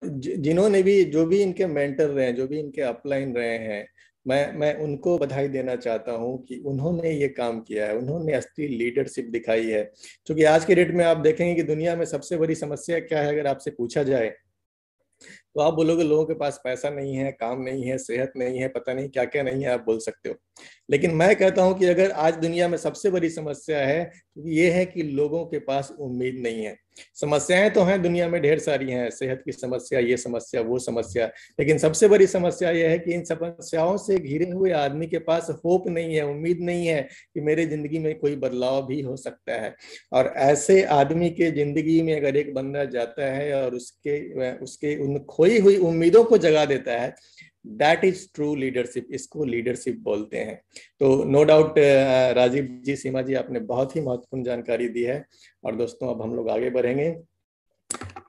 जिन्होंने भी, जो भी इनके मेंटर रहे हैं, जो भी इनके अपलाइन रहे हैं, मैं उनको बधाई देना चाहता हूं कि उन्होंने ये काम किया है, उन्होंने असली लीडरशिप दिखाई है। क्योंकि आज के डेट में आप देखेंगे कि दुनिया में सबसे बड़ी समस्या क्या है, अगर आपसे पूछा जाए तो आप बोलोगे लोगों के पास पैसा नहीं है, काम नहीं है, सेहत नहीं है, पता नहीं क्या क्या नहीं है, आप बोल सकते हो। लेकिन मैं कहता हूं कि अगर आज दुनिया में सबसे बड़ी समस्या है तो ये है कि लोगों के पास उम्मीद नहीं है। समस्याएं तो हैं दुनिया में, ढेर सारी हैं, सेहत की समस्या, ये समस्या, वो समस्या, लेकिन सबसे बड़ी समस्या यह है कि इन समस्याओं से घिरे हुए आदमी के पास होप नहीं है, उम्मीद नहीं है कि मेरे जिंदगी में कोई बदलाव भी हो सकता है। और ऐसे आदमी के जिंदगी में अगर एक बंदा जाता है और उसके उसके उन खोई हुई उम्मीदों को जगा देता है, दैट इज ट्रू लीडरशिप, इसको लीडरशिप बोलते हैं। तो नो डाउट राजीव जी, सीमा जी, आपने बहुत ही महत्वपूर्ण जानकारी दी है। और दोस्तों, अब हम लोग आगे बढ़ेंगे।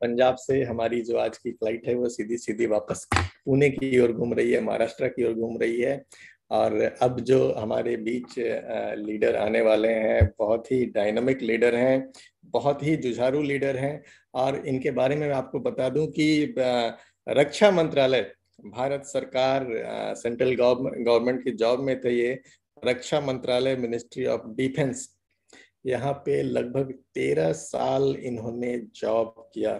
पंजाब से हमारी जो आज की फ्लाइट है वो सीधी सीधी वापस पुणे की ओर घूम रही है, महाराष्ट्र की ओर घूम रही है। और अब जो हमारे बीच लीडर आने वाले हैं, बहुत ही डायनामिक लीडर हैं, बहुत ही जुझारू लीडर हैं। और इनके बारे में मैं आपको बता दूं कि रक्षा मंत्रालय, भारत सरकार, सेंट्रल गवर्नमेंट की जॉब में थे ये। रक्षा मंत्रालय, मिनिस्ट्री ऑफ डिफेंस, यहाँ पे लगभग 13 साल इन्होंने जॉब किया।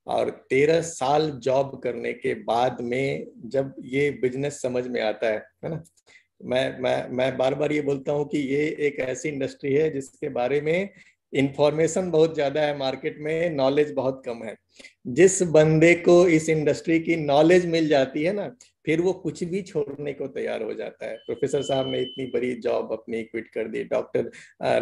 और 13 साल जॉब करने के बाद में जब ये बिजनेस समझ में आता है ना, मैं बार बार ये बोलता हूँ कि ये एक ऐसी इंडस्ट्री है जिसके बारे में इंफॉर्मेशन बहुत ज्यादा है, मार्केट में नॉलेज बहुत कम है। जिस बंदे को इस इंडस्ट्री की नॉलेज मिल जाती है ना, फिर वो कुछ भी छोड़ने को तैयार हो जाता है। प्रोफेसर साहब ने इतनी बड़ी जॉब अपनी क्विट कर दी, डॉक्टर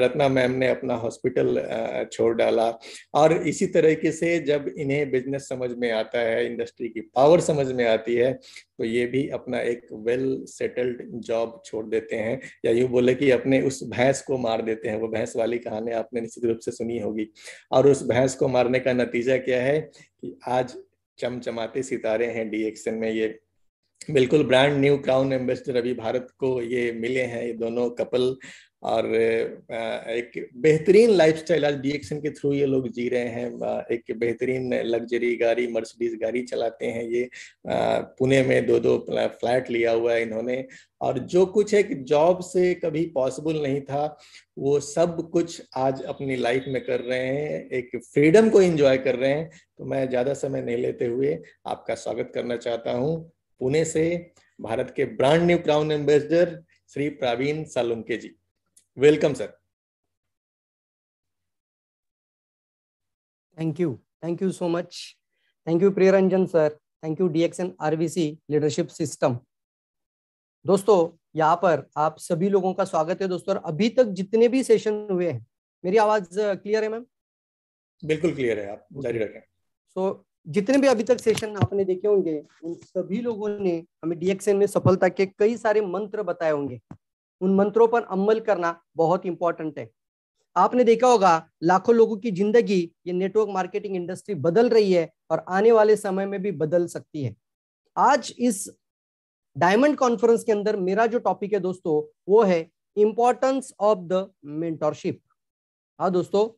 रत्ना मैम ने अपना हॉस्पिटल छोड़ डाला। और इसी तरीके से जब इन्हें बिजनेस समझ में आता है, इंडस्ट्री की पावर समझ में आती है, तो ये भी अपना एक वेल सेटल्ड जॉब छोड़ देते हैं, या यूं बोले कि अपने उस भैंस को मार देते हैं। वो भैंस वाली कहानी आपने निश्चित रूप से सुनी होगी। और उस भैंस को मारने का नतीजा क्या है कि आज चमचमाते सितारे हैं डीएक्सएन में। ये बिल्कुल ब्रांड न्यू क्राउन एम्बेसडर अभी भारत को ये मिले हैं, ये दोनों कपल। और एक बेहतरीन लाइफस्टाइल आज डीएक्सएन के थ्रू ये लोग जी रहे हैं। एक बेहतरीन लग्जरी गाड़ी, मर्सिडीज गाड़ी चलाते हैं ये। पुणे में दो दो फ्लैट लिया हुआ है इन्होंने। और जो कुछ एक जॉब से कभी पॉसिबल नहीं था, वो सब कुछ आज अपनी लाइफ में कर रहे हैं, एक फ्रीडम को एंजॉय कर रहे हैं। तो मैं ज्यादा समय नहीं लेते हुए आपका स्वागत करना चाहता हूँ पुणे से भारत के brand new crown ambassador Shri Praveen Salunke ji. Welcome sir. Thank you so much. Thank you Priyaranjan sir, thank you DXN RVC leadership system. दोस्तों, यहाँ पर आप सभी लोगों का स्वागत है दोस्तों। अभी तक जितने भी सेशन हुए हैं, मेरी आवाज क्लियर है मैम? बिल्कुल क्लियर है, आप जारी रखें। सो जितने भी अभी तक सेशन आपने देखे होंगे, उन सभी लोगों ने हमें डीएक्सएन में सफलता के कई सारे मंत्र बताए होंगे। उन मंत्रों पर अमल करना बहुत इंपॉर्टेंट है। आपने देखा होगा लाखों लोगों की जिंदगी ये नेटवर्क मार्केटिंग इंडस्ट्री बदल रही है और आने वाले समय में भी बदल सकती है। आज इस डायमंड कॉन्फ्रेंस के अंदर मेरा जो टॉपिक है दोस्तों, वो है इंपॉर्टेंस ऑफ द मेंटरशिप। हाँ दोस्तों,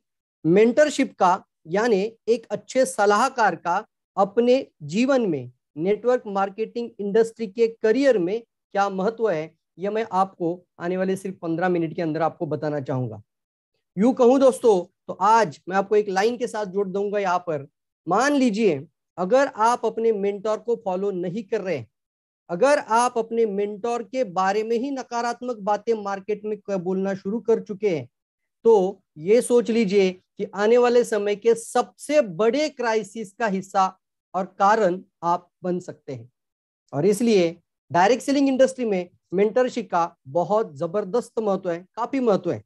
मेंटरशिप का यानी एक अच्छे सलाहकार का अपने जीवन में नेटवर्क मार्केटिंग इंडस्ट्री के करियर में क्या महत्व है, यह मैं आपको आने वाले सिर्फ 15 मिनट के अंदर आपको बताना चाहूंगा। यूं कहूं दोस्तों तो आज मैं आपको एक लाइन के साथ जोड़ दूंगा यहाँ पर। मान लीजिए अगर आप अपने मेंटोर को फॉलो नहीं कर रहे, अगर आप अपने मेंटोर के बारे में ही नकारात्मक बातें मार्केट में बोलना शुरू कर चुके हैं, तो ये सोच लीजिए कि आने वाले समय के सबसे बड़े क्राइसिस का हिस्सा और कारण आप बन सकते हैं। और इसलिए डायरेक्ट सेलिंग इंडस्ट्री में मेंटरशिप का बहुत जबरदस्त महत्व है, काफी महत्व है।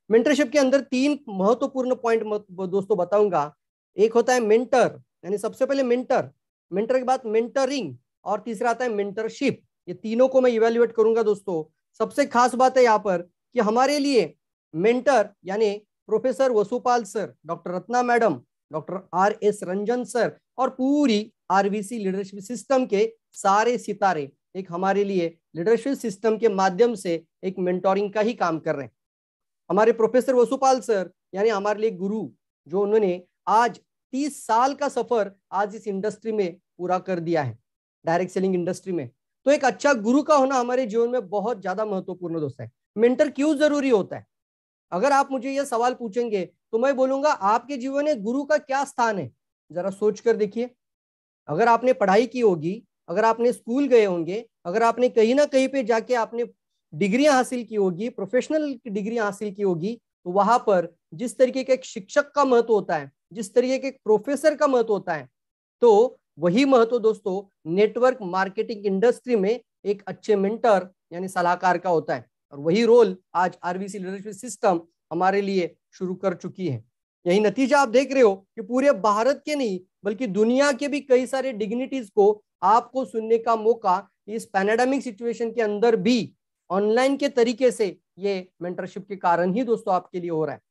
मेंटरशिप के अंदर 3 महत्वपूर्ण पॉइंट दोस्तों बताऊंगा। एक होता है मेंटर, यानी सबसे पहले मेंटर, मेंटर के बाद मेंटरिंग, और तीसरा आता है मेंटरशिप। ये तीनों को मैं इवेल्युएट करूंगा दोस्तों। सबसे खास बात है यहाँ पर कि हमारे लिए मेंटर यानी professor Vasupal sir, doctor Ratna madam, doctor RS Ranjan sir और पूरी आरवीसी लीडरशिप सिस्टम के सारे सितारे एक हमारे लिए लीडरशिप सिस्टम के माध्यम से एक मेंटोरिंग का ही काम कर रहे हैं। हमारे प्रोफेसर वसुपाल सर यानी हमारे लिए गुरु, जो उन्होंने आज 30 साल का सफर आज इस इंडस्ट्री में पूरा कर दिया है, डायरेक्ट सेलिंग इंडस्ट्री में। तो एक अच्छा गुरु का होना हमारे जीवन में बहुत ज्यादा महत्वपूर्ण दोस्त है। मेंटर क्यों जरूरी होता है? अगर आप मुझे यह सवाल पूछेंगे तो मैं बोलूंगा आपके जीवन में गुरु का क्या स्थान है, जरा सोच कर देखिए। अगर आपने पढ़ाई की होगी, अगर आपने स्कूल गए होंगे, अगर आपने कहीं ना कहीं पे जाके आपने डिग्रियां हासिल की होगी, प्रोफेशनल डिग्रियां हासिल की होगी, तो वहां पर जिस तरीके के एक शिक्षक का महत्व होता है, जिस तरीके के एक प्रोफेसर का महत्व होता है, तो वही महत्व दोस्तों नेटवर्क मार्केटिंग इंडस्ट्री में एक अच्छे मेंटर यानी सलाहकार का होता है। और वही रोल आज आरवीसी लीडरशिप सिस्टम हमारे लिए शुरू कर चुकी है। यही नतीजा आप देख रहे हो कि पूरे भारत के नहीं बल्कि दुनिया के भी कई सारे डिग्निटीज को आपको सुनने का मौका इस पैंडेमिक सिचुएशन के अंदर भी ऑनलाइन के तरीके से ये मेंटरशिप के कारण ही दोस्तों आपके लिए हो रहा है।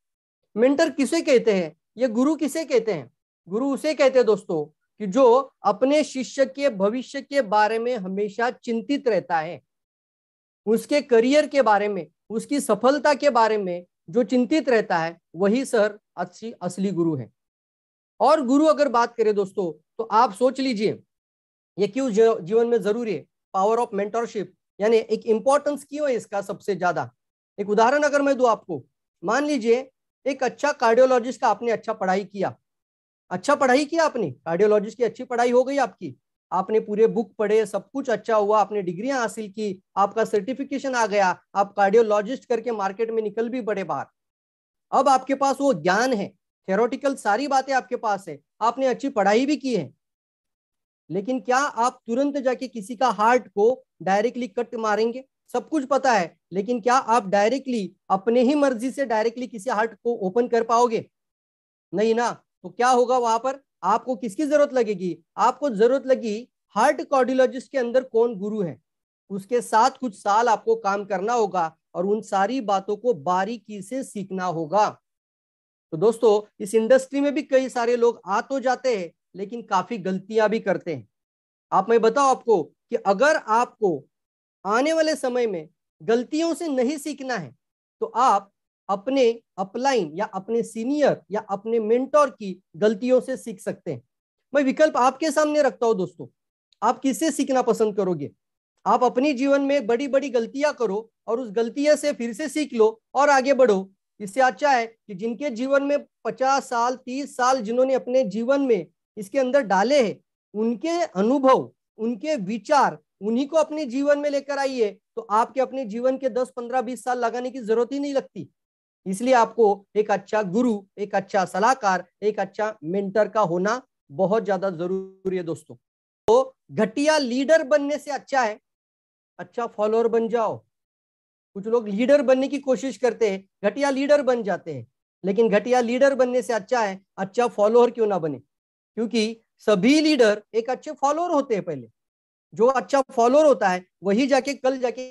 मेंटर किसे कहते हैं? ये गुरु किसे कहते हैं? गुरु उसे कहते हैं दोस्तों कि जो अपने शिष्य के भविष्य के बारे में हमेशा चिंतित रहता है, उसके करियर के बारे में, उसकी सफलता के बारे में जो चिंतित रहता है, वही सर असली गुरु है। और गुरु अगर बात करें दोस्तों तो आप सोच लीजिए ये क्यों जीवन में जरूरी है। पावर ऑफ मेंटरशिप यानी एक इंपॉर्टेंस क्यों है इसका सबसे ज्यादा। एक उदाहरण अगर मैं दूं आपको, मान लीजिए एक अच्छा कार्डियोलॉजिस्ट का आपने अच्छा पढ़ाई किया, आपने कार्डियोलॉजिस्ट की अच्छी पढ़ाई हो गई आपकी, आपने पूरे बुक पढ़े, सब कुछ अच्छा हुआ, आपने डिग्रियां हासिल की, आपका सर्टिफिकेशन आ गया, आप कार्डियोलॉजिस्ट करके मार्केट में निकल भी पड़े बाहर। अब आपके पास वो ज्ञान है, थ्योरेटिकल सारी बातें आपके पास है, आपने अच्छी पढ़ाई भी की है, लेकिन क्या आप तुरंत जाके किसी का हार्ट को डायरेक्टली कट मारेंगे? सब कुछ पता है, लेकिन क्या आप डायरेक्टली अपने ही मर्जी से डायरेक्टली किसी हार्ट को ओपन कर पाओगे? नहीं ना। तो क्या होगा वहां पर? आपको किसकी जरूरत लगेगी? आपको जरूरत लगी हार्ट कार्डियोलॉजिस्ट के अंदर कौन गुरु है, उसके साथ कुछ साल आपको काम करना होगा और उन सारी बातों को बारीकी से सीखना होगा। तो दोस्तों इस इंडस्ट्री में भी कई सारे लोग आ तो जाते हैं लेकिन काफी गलतियां भी करते हैं। मैं बताऊं आपको कि अगर आपको आने वाले समय में गलतियों से नहीं सीखना है तो आप अपने अपलाइन या अपने सीनियर या अपने मेंटोर की गलतियों से सीख सकते हैं। मैं विकल्प आपके सामने रखता हूं दोस्तों, आप किससे सीखना पसंद करोगे? आप अपनी जीवन में बड़ी बड़ी गलतियां करो और उस गलतियों से फिर से सीख लो और आगे बढ़ो। इससे अच्छा है कि जिनके जीवन में 50 साल 30 साल जिन्होंने अपने जीवन में इसके अंदर डाले हैं, उनके अनुभव, उनके विचार, उन्हीं को अपने जीवन में लेकर आइए, तो आपके अपने जीवन के 10 15 20 साल लगाने की जरूरत ही नहीं लगती। इसलिए आपको एक अच्छा गुरु, एक अच्छा सलाहकार, एक अच्छा मेंटर का होना बहुत ज्यादा जरूरी है दोस्तों। तो घटिया लीडर बनने से अच्छा है अच्छा फॉलोअर बन जाओ। कुछ लोग लीडर बनने की कोशिश करते हैं, घटिया लीडर बन जाते हैं, लेकिन घटिया लीडर बनने से अच्छा है अच्छा फॉलोअर क्यों ना बने, क्योंकि सभी लीडर एक अच्छे फॉलोअर होते हैं। पहले जो अच्छा फॉलोअर होता है वही जाके कल जाके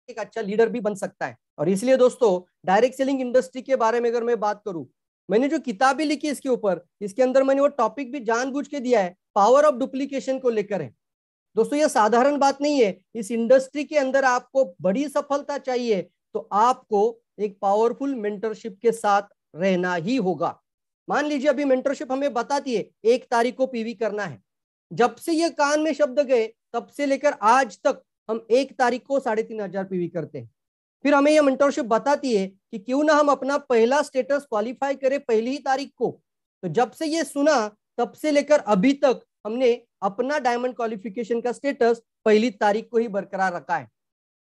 एक अच्छा लीडर भी बन सकता है। और इसलिए दोस्तों डायरेक्ट सेलिंग इंडस्ट्री के बारे में अगर मैं बात करूं, मैंने जो किताबें लिखी इसके ऊपर, इसके अंदर मैंने वो टॉपिक भी जानबूझ के दिया है, पावर ऑफ डुप्लीकेशन को लेकर है। दोस्तों ये साधारण बात नहीं है। इस इंडस्ट्री के अंदर आपको बड़ी सफलता चाहिए तो आपको एक पावरफुल मेंटरशिप के साथ रहना ही होगा। मान लीजिए अभी मेंटरशिप हमें बताती है 1 तारीख को पीवी करना है। जब से ये कान में शब्द गए तब से लेकर आज तक हम 1 तारीख को 3500 पीवी करते हैं। फिर हमें यह मेंटरशिप बताती है कि क्यों ना हम अपना पहला स्टेटस क्वालिफाई करें पहली ही तारीख को। तो जब से ये सुना तब से लेकर अभी तक हमने अपना डायमंड क्वालिफिकेशन का स्टेटस पहली तारीख को ही बरकरार रखा है।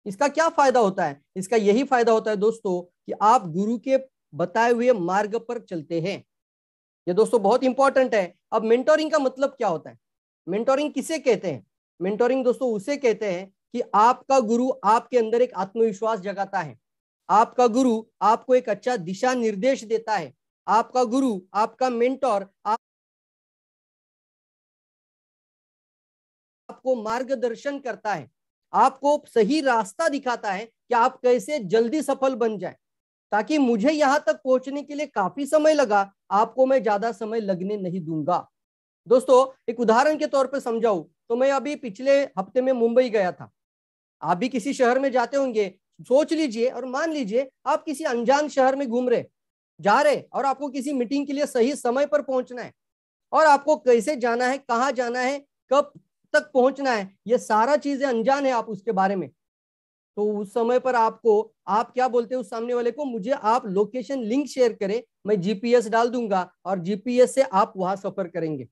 इसका क्या फायदा होता है? इसका यही फायदा होता है दोस्तों कि आप गुरु के बताए हुए मार्ग पर चलते हैं। ये दोस्तों बहुत इंपॉर्टेंट है। अब मेंटोरिंग का मतलब क्या होता है? मेंटोरिंग किसे कहते हैं? मेंटोरिंग दोस्तों उसे कहते हैं कि आपका गुरु आपके अंदर एक आत्मविश्वास जगाता है, आपका गुरु आपको एक अच्छा दिशा निर्देश देता है, आपका गुरु, आपका मेंटोर आपको मार्गदर्शन करता है, आपको सही रास्ता दिखाता है कि आप कैसे जल्दी सफल बन जाए। ताकि मुझे यहां तक पहुंचने के लिए काफी समय लगा, आपको मैं ज्यादा समय लगने नहीं दूंगा। दोस्तों एक उदाहरण के तौर पर समझाऊं तो मैं अभी पिछले हफ्ते में मुंबई गया था। आप भी किसी शहर में जाते होंगे, सोच लीजिए और मान लीजिए आप किसी अनजान शहर में घूम रहे जा रहे और आपको किसी मीटिंग के लिए सही समय पर पहुंचना है। और आपको कैसे जाना है, कहाँ जाना है, कब तक पहुंचना है, ये सारा चीजें अनजान है आप उसके बारे में। तो उस समय पर आपको, आप क्या बोलते हैं उस सामने वाले को, मुझे आप लोकेशन लिंक शेयर करें, मैं जीपीएस डाल दूंगा और जीपीएस से आप वहां सफर करेंगे।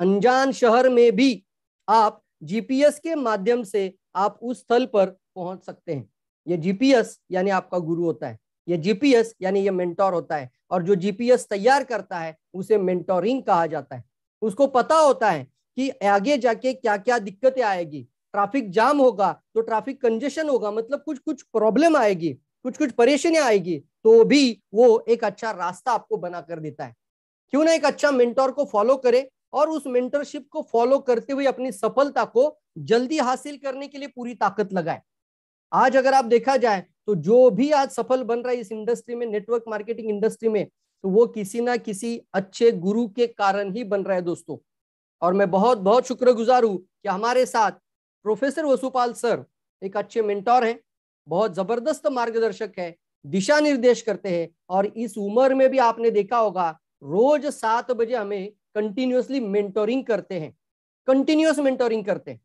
अनजान शहर में भी आप जीपीएस के माध्यम से आप उस स्थल पर पहुंच सकते हैं। ये जीपीएस यानी आपका गुरु होता है, ये जीपीएस यानी ये मेंटोर होता है, और जो जीपीएस तैयार करता है उसे मेंटोरिंग कहा जाता है। उसको पता होता है कि आगे जाके क्या क्या दिक्कतें आएगी, ट्रैफिक जाम होगा तो ट्रैफिक कंजेशन होगा, मतलब कुछ कुछ प्रॉब्लम आएगी, कुछ कुछ परेशानियां आएगी, तो भी वो एक अच्छा रास्ता आपको बना कर देता है। क्यों ना एक अच्छा मेंटोर को फॉलो करे और उस मेंटरशिप को फॉलो करते हुए अपनी सफलता को जल्दी हासिल करने के लिए पूरी ताकत लगाए। आज अगर आप देखा जाए तो जो भी आज सफल बन रहा है इस इंडस्ट्री में, नेटवर्क मार्केटिंग इंडस्ट्री में, तो वो किसी ना किसी अच्छे गुरु के कारण ही बन रहा है दोस्तों। और मैं बहुत बहुत शुक्रगुजार हूं कि हमारे साथ प्रोफेसर वसुपाल सर एक अच्छे मेंटोर हैं, बहुत जबरदस्त मार्गदर्शक है, दिशा निर्देश करते हैं, और इस उम्र में भी आपने देखा होगा रोज 7 बजे हमें कंटिन्यूअसली मेंटोरिंग करते हैं, कंटिन्यूअस मेंटोरिंग करते हैं।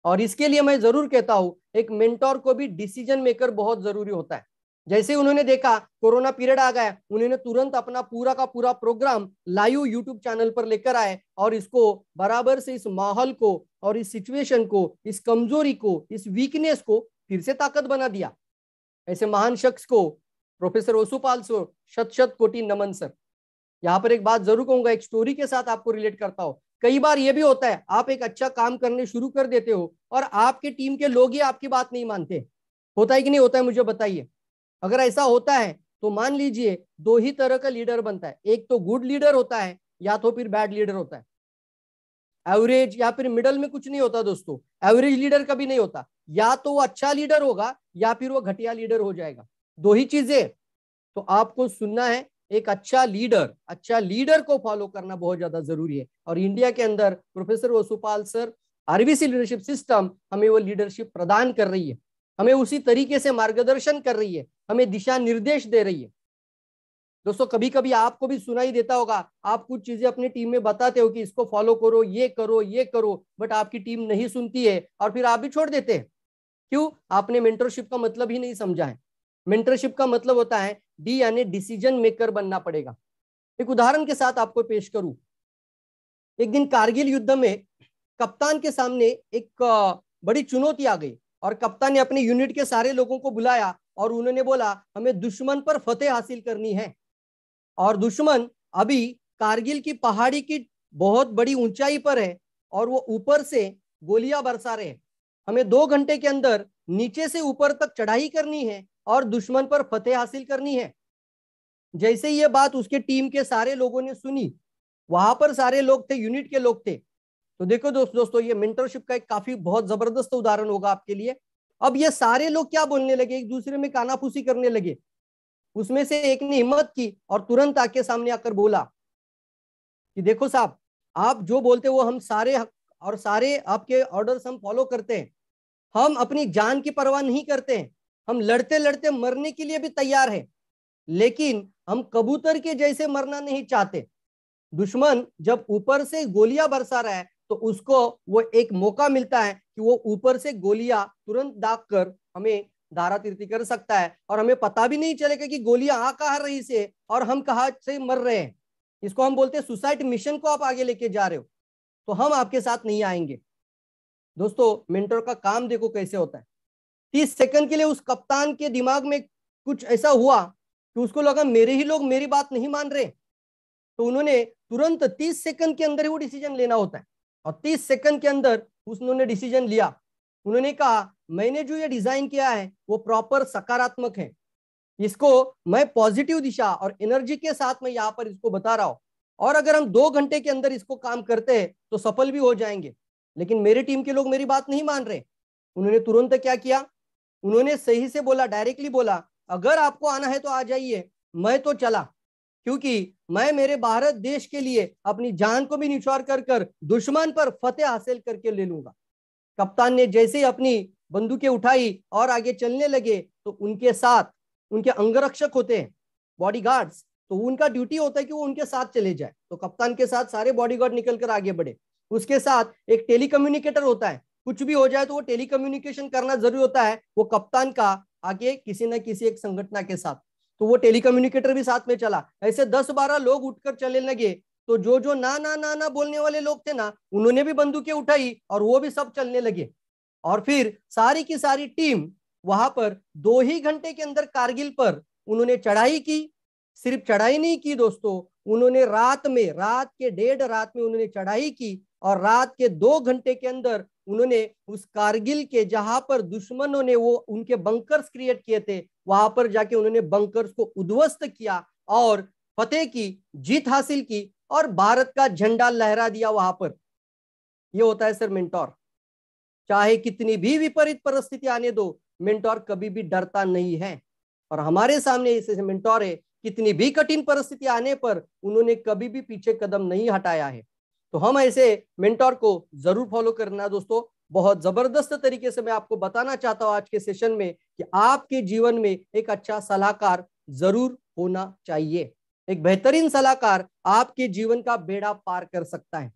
और इसके लिए मैं जरूर कहता हूं एक मेंटोर को भी डिसीजन मेकर बहुत जरूरी होता है। जैसे उन्होंने देखा कोरोना पीरियड आ गया, उन्होंने तुरंत अपना पूरा का पूरा प्रोग्राम लाइव यूट्यूब चैनल पर लेकर आए और इसको बराबर से इस माहौल को और इस सिचुएशन को, इस कमजोरी को, इस वीकनेस को फिर से ताकत बना दिया। ऐसे महान शख्स को, प्रोफेसर वसुपाल सर, शत शत कोटि नमन सर। यहाँ पर एक बात जरूर कहूंगा, एक स्टोरी के साथ आपको रिलेट करता हूं। कई बार ये भी होता है आप एक अच्छा काम करने शुरू कर देते हो और आपके टीम के लोग ही आपकी बात नहीं मानते। होता है कि नहीं होता है, मुझे बताइए। अगर ऐसा होता है तो मान लीजिए दो ही तरह का लीडर बनता है, एक तो गुड लीडर होता है या तो फिर बैड लीडर होता है। एवरेज या फिर मिडल में कुछ नहीं होता दोस्तों, एवरेज लीडर कभी नहीं होता। या तो वो अच्छा लीडर होगा या फिर वो घटिया लीडर हो जाएगा, दो ही चीजें। तो आपको सुनना है, एक अच्छा लीडर को फॉलो करना बहुत ज्यादा जरूरी है। और इंडिया के अंदर professor Vasupal sir, RBC leadership system हमें वो लीडरशिप प्रदान कर रही है, हमें उसी तरीके से मार्गदर्शन कर रही है, हमें दिशा निर्देश दे रही है। दोस्तों कभी कभी आपको भी सुनाई देता होगा, आप कुछ चीजें अपनी टीम में बताते हो कि इसको फॉलो करो, ये करो, ये करो, बट आपकी टीम नहीं सुनती है और फिर आप भी छोड़ देते हैं। क्यों? आपने मेंटरशिप का मतलब ही नहीं समझा है। मेंटरशिप का मतलब होता है डी यानी डिसीजन मेकर बनना पड़ेगा। एक उदाहरण के साथ आपको पेश करूं। एक दिन कारगिल युद्ध में कप्तान के सामने एक बड़ी चुनौती आ गई और कप्तान ने अपनी यूनिट के सारे लोगों को बुलाया और उन्होंने बोला हमें दुश्मन पर फतेह हासिल करनी है। और दुश्मन अभी कारगिल की पहाड़ी की बहुत बड़ी ऊंचाई पर है और वो ऊपर से गोलियां बरसा रहे हैं। हमें 2 घंटे के अंदर नीचे से ऊपर तक चढ़ाई करनी है और दुश्मन पर फतेह हासिल करनी है। जैसे ये बात उसके टीम के सारे लोगों ने सुनी, वहां पर सारे लोग थे, यूनिट के लोग थे। तो देखो दोस्तों ये मेंटरशिप का एक काफी बहुत जबरदस्त उदाहरण होगा आपके लिए। अब ये सारे लोग क्या बोलने लगे, एक दूसरे में कानाफूसी करने लगे। उसमें से एक ने हिम्मत की और तुरंत आके सामने आकर बोला कि देखो साहब, आप जो बोलते हो हम सारे और सारे आपके ऑर्डर्स हम फॉलो करते हैं, हम अपनी जान की परवाह नहीं करते हैं, हम लड़ते लड़ते मरने के लिए भी तैयार हैं, लेकिन हम कबूतर के जैसे मरना नहीं चाहते। दुश्मन जब ऊपर से गोलियां बरसा रहा है तो उसको वो एक मौका मिलता है कि वो ऊपर से गोलियां तुरंत दाग कर हमें धारातीर्थी कर सकता है और हमें पता भी नहीं चलेगा कि गोलियां आ कहां रही से और हम कहां से मर रहे हैं। इसको हम बोलते हैं सुसाइड मिशन को आप आगे लेके जा रहे हो तो हम आपके साथ नहीं आएंगे। दोस्तों मेंटर का काम देखो कैसे होता है। 30 सेकंड के लिए उस कप्तान के दिमाग में कुछ ऐसा हुआ कि उसको लगा मेरे ही लोग मेरी बात नहीं मान रहे, तो उन्होंने तुरंत 30 सेकंड के अंदर ही वो डिसीजन लेना होता है और 30 सेकंड के अंदर उन्होंने डिसीजन लिया। उन्होंने कहा मैंने जो ये डिजाइन किया है वो प्रॉपर सकारात्मक है, इसको मैं पॉजिटिव दिशा और एनर्जी के साथ मैं यहाँ पर इसको बता रहा हूं और अगर हम 2 घंटे के अंदर इसको काम करते हैं तो सफल भी हो जाएंगे, लेकिन मेरे टीम के लोग मेरी बात नहीं मान रहे। उन्होंने तुरंत क्या किया, उन्होंने सही से बोला, डायरेक्टली बोला अगर आपको आना है तो आ जाइए, मैं तो चला, क्योंकि मैं मेरे भारत देश के लिए अपनी जान को भी निछावर कर कर दुश्मन पर फतेह हासिल करके ले लूंगा। कप्तान ने जैसे ही अपनी बंदूकें उठाई और आगे चलने लगे तो उनके साथ उनके अंगरक्षक होते हैं, बॉडीगार्ड्स, तो उनका ड्यूटी होता है कि वो उनके साथ चले जाए। तो कप्तान के साथ सारे बॉडीगार्ड निकल कर आगे बढ़े। उसके साथ एक टेलीकम्युनिकेटर होता है, कुछ भी हो जाए तो वो टेलीकम्युनिकेशन करना जरूरी होता है वो कप्तान का आगे किसी न किसी एक संगठन के साथ। तो वो टेलीकम्युनिकेटर भी साथ में चला। ऐसे 10-12 लोग उठकर चलने लगे। तो जो जो ना ना ना ना बोलने वाले लोग थे ना, उन्होंने भी बंदूकें उठाई और वो भी सब चलने लगे। और फिर सारी की सारी टीम वहां पर 2 ही घंटे के अंदर कारगिल पर उन्होंने चढ़ाई की। सिर्फ चढ़ाई नहीं की दोस्तों, उन्होंने रात के 1.5 रात में उन्होंने चढ़ाई की और रात के 2 घंटे के अंदर उन्होंने उस कारगिल के जहां पर दुश्मनों ने वो उनके बंकर्स क्रिएट किए थे, वहां पर जाके उन्होंने बंकर्स को उद्ध्वस्त किया और फतेह की, जीत हासिल की और भारत का झंडा लहरा दिया वहां पर। ये होता है सर मेंटोर। चाहे कितनी भी विपरीत परिस्थिति आने दो, मेंटोर कभी भी डरता नहीं है। और हमारे सामने ऐसे मेंटोर है, कितनी भी कठिन परिस्थिति आने पर उन्होंने कभी भी पीछे कदम नहीं हटाया है। तो हम ऐसे मेंटोर को जरूर फॉलो करना दोस्तों। बहुत जबरदस्त तरीके से मैं आपको बताना चाहता हूं आज के सेशन में कि आपके जीवन में एक अच्छा सलाहकार जरूर होना चाहिए। एक बेहतरीन सलाहकार आपके जीवन का बेड़ा पार कर सकता है।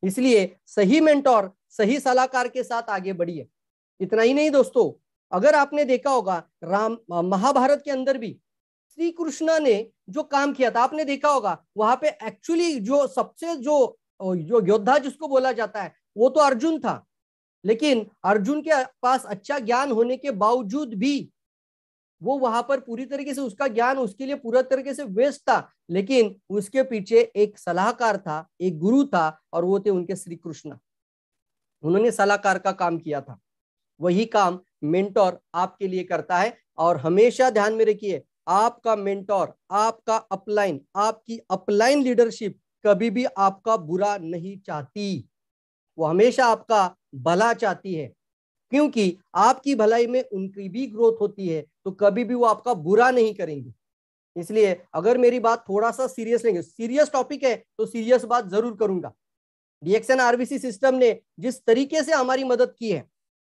इसलिए सही मेंटोर, सही सलाहकार के साथ आगे बढ़िए। इतना ही नहीं दोस्तों, अगर आपने देखा होगा महाभारत के अंदर भी श्री कृष्ण ने जो काम किया था, आपने देखा होगा वहां पे एक्चुअली जो सबसे जो योद्धा जिसको बोला जाता है वो तो अर्जुन था। लेकिन अर्जुन के पास अच्छा ज्ञान होने के बावजूद भी वो वहां पर पूरी तरीके से उसका ज्ञान उसके लिए पूरा तरीके से वेस्ट था। लेकिन उसके पीछे एक सलाहकार था, एक गुरु था और वो थे उनके श्री कृष्ण। उन्होंने सलाहकार का काम किया था। वही काम मेंटोर आपके लिए करता है। और हमेशा ध्यान में रखिए, आपका मेंटोर, आपका अपलाइन, आपकी अपलाइन लीडरशिप कभी भी आपका बुरा नहीं चाहती। वो हमेशा आपका भला चाहती है, क्योंकि आपकी भलाई में उनकी भी ग्रोथ होती है। तो कभी भी वो आपका बुरा नहीं करेंगे। इसलिए अगर मेरी बात थोड़ा सा सीरियस लेंगे, सीरियस टॉपिक है तो सीरियस बात जरूर करूंगा। डीएक्सएन आरबीसी सिस्टम ने जिस तरीके से हमारी मदद की है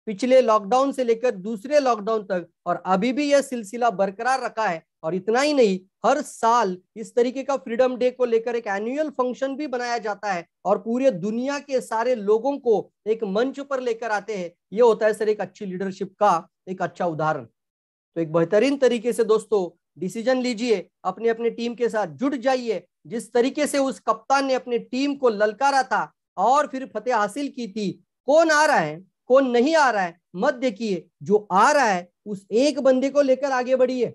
पिछले लॉकडाउन से लेकर दूसरे लॉकडाउन तक, और अभी भी यह सिलसिला बरकरार रखा है। और इतना ही नहीं, हर साल इस तरीके का फ्रीडम डे को लेकर एक एनुअल फंक्शन भी बनाया जाता है और पूरे दुनिया के सारे लोगों को एक मंच पर लेकर आते हैं। ये होता है सर एक अच्छी लीडरशिप का एक अच्छा उदाहरण। तो एक बेहतरीन तरीके से दोस्तों डिसीजन लीजिए, अपने अपने टीम के साथ जुट जाइए। जिस तरीके से उस कप्तान ने अपने टीम को ललकारा था और फिर फतेह हासिल की थी, कौन आ रहा है कौन नहीं आ रहा है मत देखिए, जो आ रहा है उस एक बंदे को लेकर आगे बढ़िए,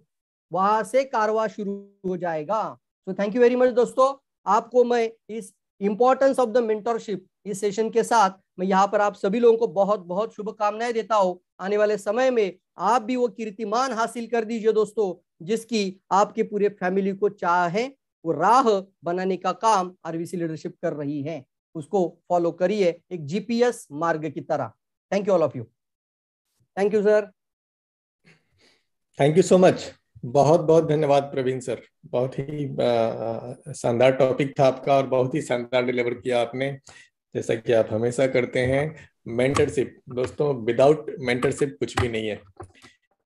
वहां से कारवां शुरू हो जाएगा। तो थैंक यू वेरी मच दोस्तों। आपको मैं इस इंपॉर्टेंस ऑफ द मेंटरशिप इस सेशन के साथ मैं यहाँ पर आप सभी लोगों को बहुत बहुत शुभकामनाएं देता हूँ। आने वाले समय में आप भी वो कीर्तिमान हासिल कर दीजिए दोस्तों, जिसकी आपके पूरे फैमिली को चाहे वो राह बनाने का काम आरबीसी लीडरशिप कर रही है। उसको फॉलो करिए एक जीपीएस मार्ग की तरह। Thank you all of you. Thank you sir. Thank you so much. बहुत बहुत धन्यवाद प्रवीण सर। बहुत ही शानदार टॉपिक था आपका और बहुत ही शानदार डिलीवर किया आपने, जैसा कि आप हमेशा करते हैं। मेंटरशिप दोस्तों, विदाउट मेंटरशिप कुछ भी नहीं है।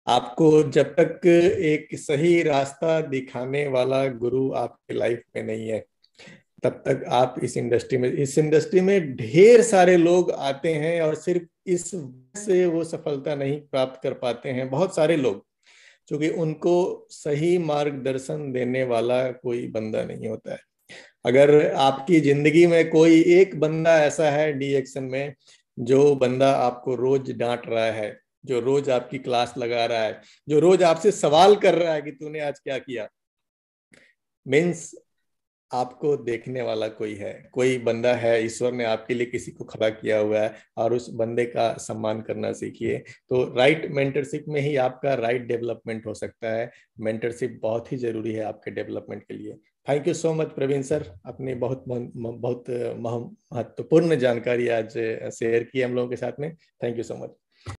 आपको जब तक एक सही रास्ता दिखाने वाला गुरु आपके लाइफ में नहीं है, तब तक आप इस इंडस्ट्री में ढेर सारे लोग आते हैं और सिर्फ इस से वो सफलता नहीं प्राप्त कर पाते हैं। बहुत सारे लोग, क्योंकि उनको सही मार्गदर्शन देने वाला कोई बंदा नहीं होता है। अगर आपकी जिंदगी में कोई एक बंदा ऐसा है डीएक्सएन में, जो बंदा आपको रोज डांट रहा है, जो रोज आपकी क्लास लगा रहा है, जो रोज आपसे सवाल कर रहा है कि तूने आज क्या किया, मीन्स आपको देखने वाला कोई है, कोई बंदा है, ईश्वर ने आपके लिए किसी को खड़ा किया हुआ है और उस बंदे का सम्मान करना सीखिए। तो राइट मेंटरशिप में ही आपका राइट डेवलपमेंट हो सकता है। मेंटरशिप बहुत ही जरूरी है आपके डेवलपमेंट के लिए। Thank you so much Praveen sir, अपनी बहुत बहुत महत्वपूर्ण जानकारी आज शेयर की हम लोगों के साथ में। Thank you so much.